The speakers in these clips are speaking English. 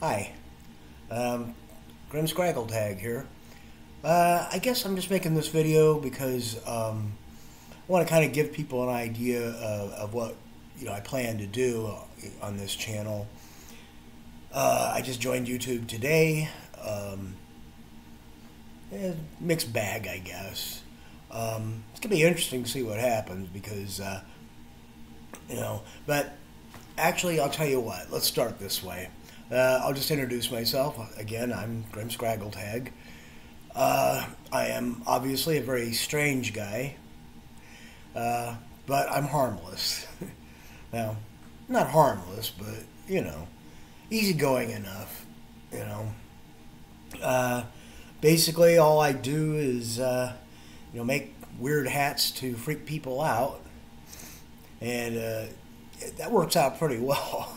Hi, Grim Scraggle Tag here. I guess I'm just making this video because I want to kind of give people an idea of what I plan to do on this channel. I just joined YouTube today. Mixed bag, I guess. It's gonna be interesting to see what happens because But actually, I'll tell you what. Let's start this way. I'll just introduce myself. Again, I'm Grim Scraggle Tag. I am obviously a very strange guy, but I'm harmless. Now, not harmless, but, easygoing enough, Basically, all I do is, make weird hats to freak people out, and that works out pretty well.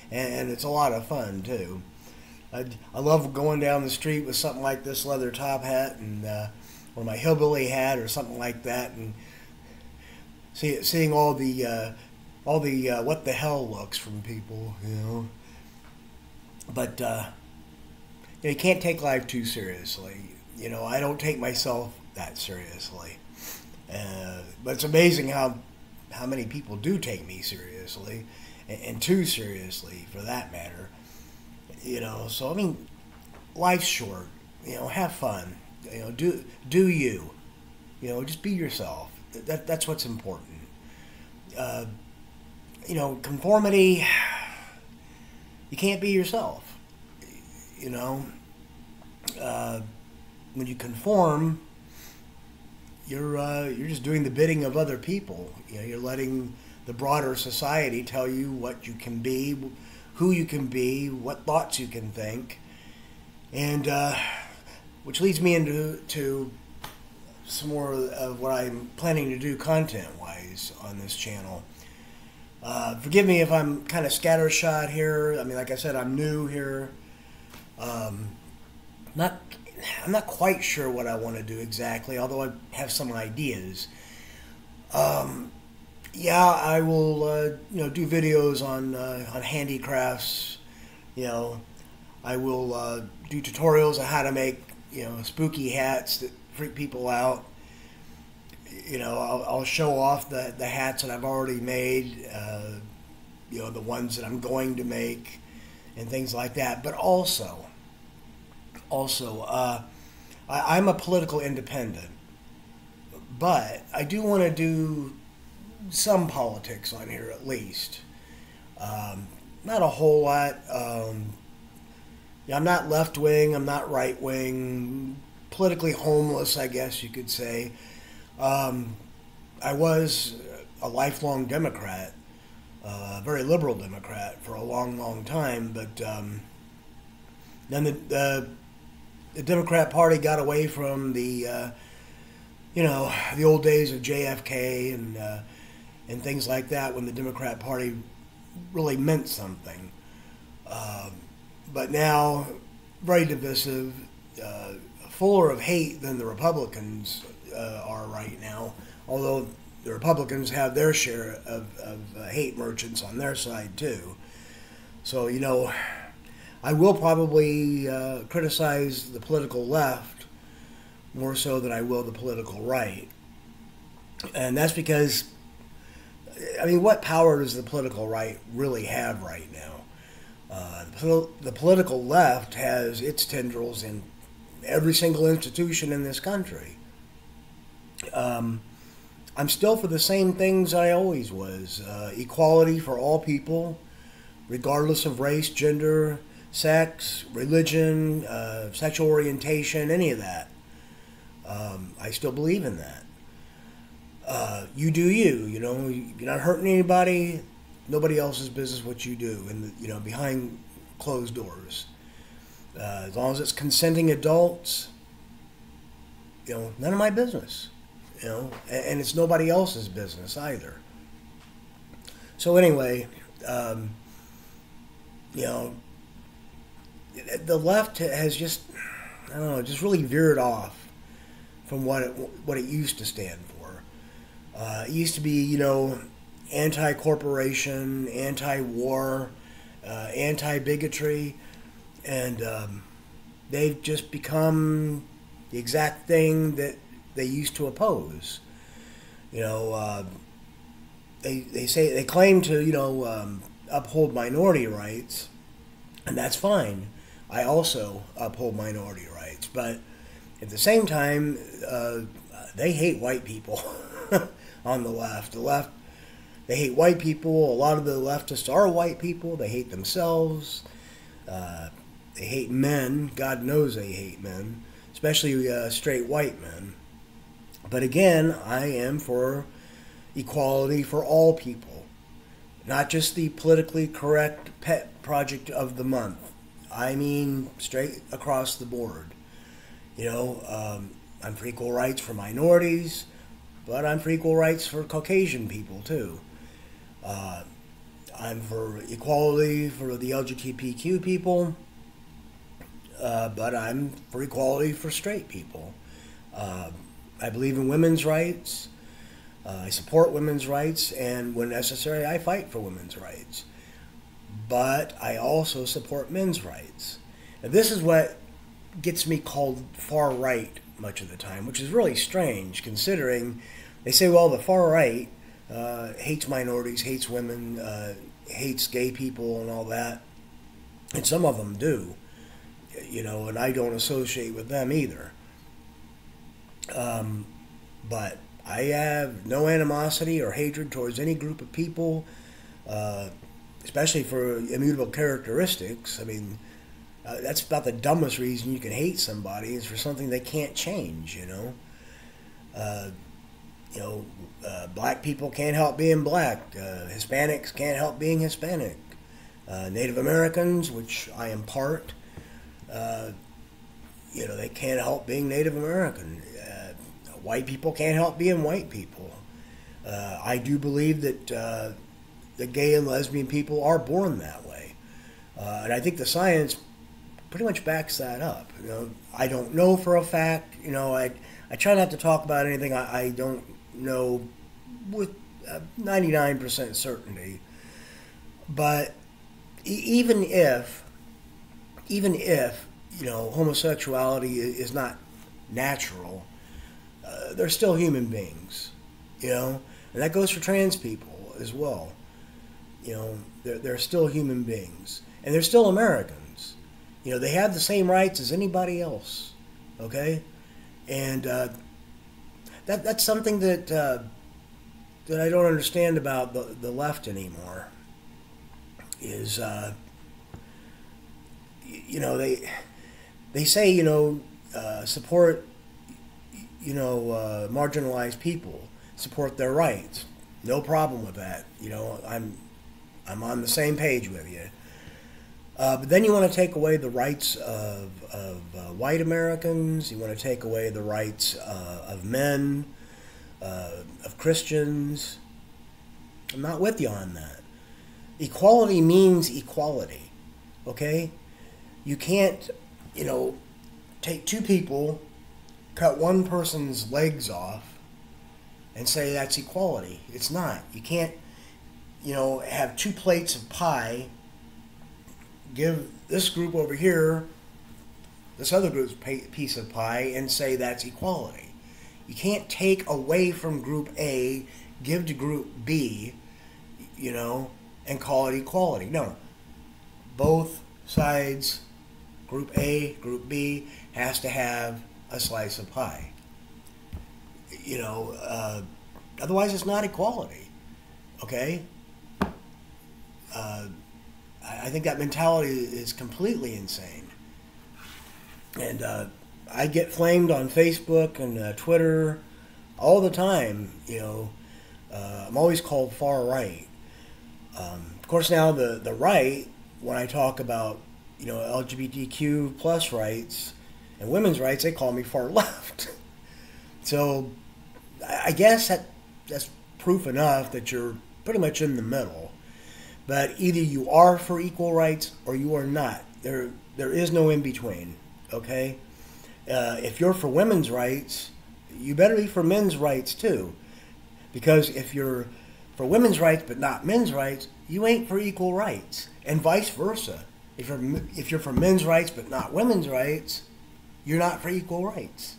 And it's a lot of fun too. I love going down the street with something like this leather top hat and or my hillbilly hat or something like that, and seeing all the what the hell looks from people, But you can't take life too seriously. I don't take myself that seriously, but it's amazing how many people do take me seriously. And too seriously, for that matter. So I mean, life's short. Have fun. Do you. Just be yourself. That's what's important. Conformity. You can't be yourself. When you conform, you're just doing the bidding of other people. You're letting the broader society tell you what you can be, who you can be, what thoughts you can think, and which leads me into some more of what I'm planning to do content-wise on this channel. Forgive me if I'm kind of scattershot here. I mean, like I said, I'm new here. I'm not quite sure what I want to do exactly, although I have some ideas. Yeah, I will, do videos on handicrafts. I will do tutorials on how to make, spooky hats that freak people out. I'll show off the hats that I've already made, the ones that I'm going to make, and things like that. But also, I'm a political independent, but I do want to do some politics on here at least. Not a whole lot. I'm not left wing, I'm not right wing, politically homeless, I guess you could say. I was a lifelong Democrat, a very liberal Democrat for a long time, but then the Democrat Party got away from the old days of JFK and things like that, when the Democrat Party really meant something. But now, very divisive, fuller of hate than the Republicans are right now, although the Republicans have their share of hate merchants on their side too. So, I will probably criticize the political left more so than I will the political right. And that's because, what power does the political right really have right now? The political left has its tendrils in every single institution in this country. I'm still for the same things I always was. Equality for all people, regardless of race, gender, sex, religion, sexual orientation, any of that. I still believe in that. You do you. You're not hurting anybody. Nobody else's business what you do, and behind closed doors. As long as it's consenting adults, none of my business. And it's nobody else's business either. So anyway, the left has just really veered off from what it used to stand for. It used to be, anti-corporation, anti-war, anti-bigotry. And they've just become the exact thing that they used to oppose. You know, they claim to, uphold minority rights, and that's fine. I also uphold minority rights, but at the same time, they hate white people on the left. The left, they hate white people. A lot of the leftists are white people. They hate themselves. They hate men. God knows they hate men, especially straight white men. But again, I am for equality for all people, not just the politically correct pet project of the month. I mean straight across the board. I'm for equal rights for minorities, but I'm for equal rights for Caucasian people too. I'm for equality for the LGBTQ people, but I'm for equality for straight people. I believe in women's rights. I support women's rights, and when necessary, I fight for women's rights. But I also support men's rights. And this is what gets me called far right much of the time, which is really strange considering they say, well, the far right hates minorities, hates women, hates gay people and all that. And some of them do, and I don't associate with them either. But I have no animosity or hatred towards any group of people, especially for immutable characteristics. I mean, that's about the dumbest reason you can hate somebody is for something they can't change, black people can't help being black. Hispanics can't help being Hispanic. Native Americans, which I am part, they can't help being Native American. White people can't help being white people. I do believe that the gay and lesbian people are born that way. And I think the science pretty much backs that up. I don't know for a fact. I try not to talk about anything I don't know with 99% certainty. But even if homosexuality is not natural, they're still human beings, and that goes for trans people as well. They're still human beings, and they're still Americans. They have the same rights as anybody else. Okay, and that's something that I don't understand about the left anymore. Is they say support marginalized people, support their rights. No problem with that. I'm on the same page with you. But then you want to take away the rights of white Americans. You want to take away the rights of men, of Christians. I'm not with you on that. Equality means equality. Okay? You can't, take two people, cut one person's legs off, and say that's equality. It's not. You can't, have two plates of pie, give this group over here this other group's piece of pie, and say that's equality. You can't take away from group A, give to group B, and call it equality. No. Both sides, group A, group B, has to have a slice of pie. Otherwise it's not equality. Okay? I think that mentality is completely insane. And I get flamed on Facebook and Twitter all the time. I'm always called far right. Of course, now the right, when I talk about LGBTQ plus rights and women's rights, they call me far left. So I guess that's proof enough that you're pretty much in the middle. But either you are for equal rights or you are not. There is no in between. Okay? If you're for women's rights, you better be for men's rights too. Because if you're for women's rights but not men's rights, you ain't for equal rights, and vice versa. If you're for men's rights but not women's rights, you're not for equal rights.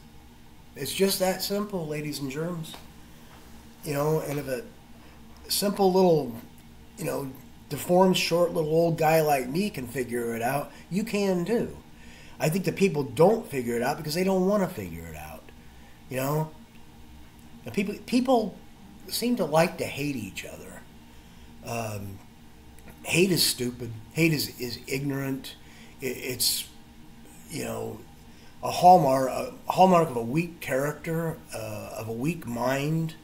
It's just that simple, ladies and germs. You know, and if a simple little, you know, deformed, short little old guy like me can figure it out, you can too. I think that people don't figure it out because they don't want to figure it out. You know, and people seem to like to hate each other. Hate is stupid. Hate is ignorant. It's, you know, a hallmark of a weak character, of a weak mind.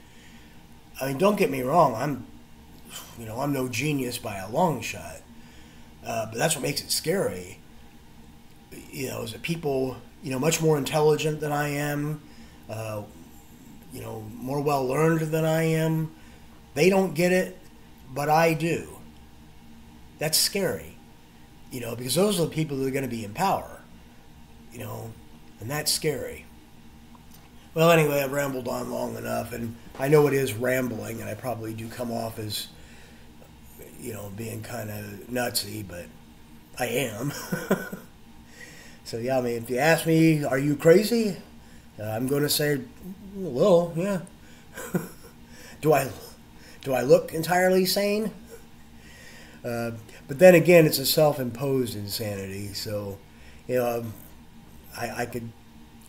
I mean, don't get me wrong. I'm no genius by a long shot, but that's what makes it scary. You know, is that people, you know, much more intelligent than I am, you know, more well learned than I am. They don't get it, but I do. That's scary, you know, because those are the people that are going to be in power, you know, and that's scary. Well, anyway, I've rambled on long enough, and I know it is rambling, and I probably do come off as, you know, being kind of nutsy, but I am. So, yeah, I mean, if you ask me, are you crazy? I'm going to say, well, yeah. Do I look entirely sane? But then again, it's a self-imposed insanity. So, you know, I could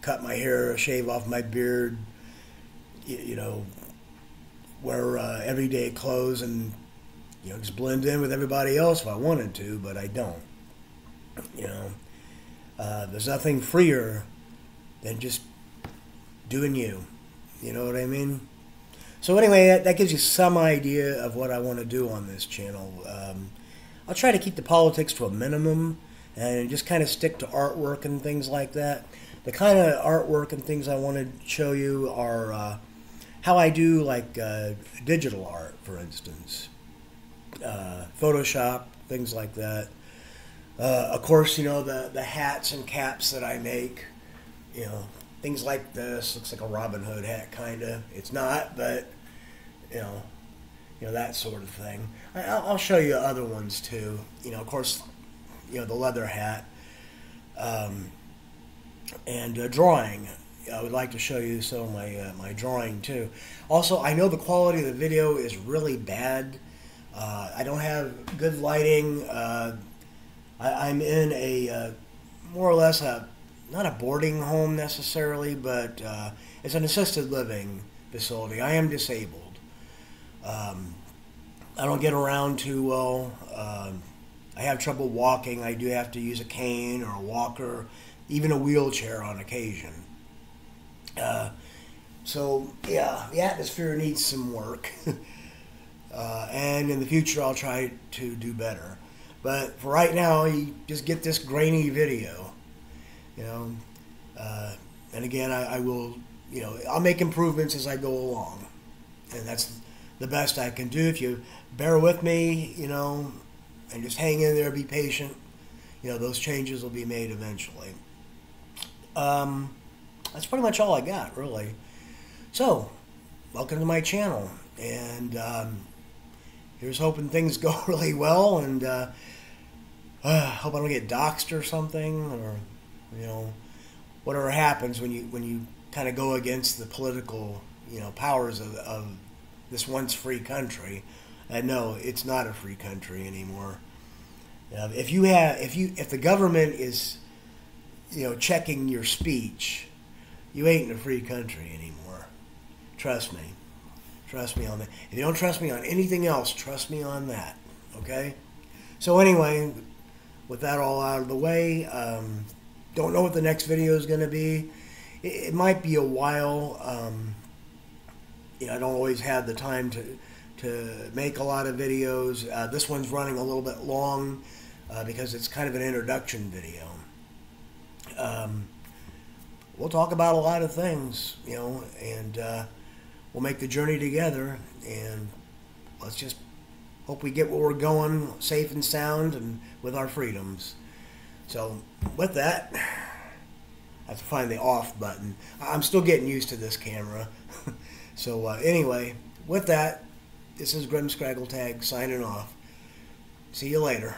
cut my hair, shave off my beard, you know, wear everyday clothes and, you know, just blend in with everybody else if I wanted to, but I don't. You know, there's nothing freer than just doing you. You know what I mean? So anyway, that gives you some idea of what I want to do on this channel. I'll try to keep the politics to a minimum and just kind of stick to artwork and things like that. The kind of artwork and things I want to show you are how I do like digital art, for instance. Photoshop, things like that. Of course, you know, the hats and caps that I make, you know, things like this. Looks like a Robin Hood hat, kind of. It's not, but, you know, that sort of thing. I'll show you other ones, too. You know, of course, you know, the leather hat. And drawing. I would like to show you some of my drawing, too. Also, I know the quality of the video is really bad. I don't have good lighting. I'm in a more or less not a boarding home necessarily, but it's an assisted living facility. I am disabled. I don't get around too well. I have trouble walking. I do have to use a cane or a walker, even a wheelchair on occasion. So, yeah, the atmosphere needs some work. And in the future, I'll try to do better. But for right now, you just get this grainy video, you know. And again, I will, you know, I'll make improvements as I go along. And that's the best I can do. If you bear with me, you know, and just hang in there, be patient, you know, those changes will be made eventually. That's pretty much all I got, really. So, welcome to my channel. And here's hoping things go really well, and hope I don't get doxxed or something, or, you know, whatever happens when you kind of go against the political, you know, powers of this once free country. No, it's not a free country anymore. If the government is, you know, checking your speech, you ain't in a free country anymore. Trust me. Trust me on that. If you don't trust me on anything else, trust me on that. Okay? So anyway, with that all out of the way, don't know what the next video is going to be. It might be a while. You know, I don't always have the time to make a lot of videos. This one's running a little bit long because it's kind of an introduction video. We'll talk about a lot of things, you know, and we'll make the journey together, and let's just hope we get where we're going safe and sound and with our freedoms. So with that, I have to find the off button. I'm still getting used to this camera. So anyway, with that, this is Grim Scraggle Tag signing off. See you later.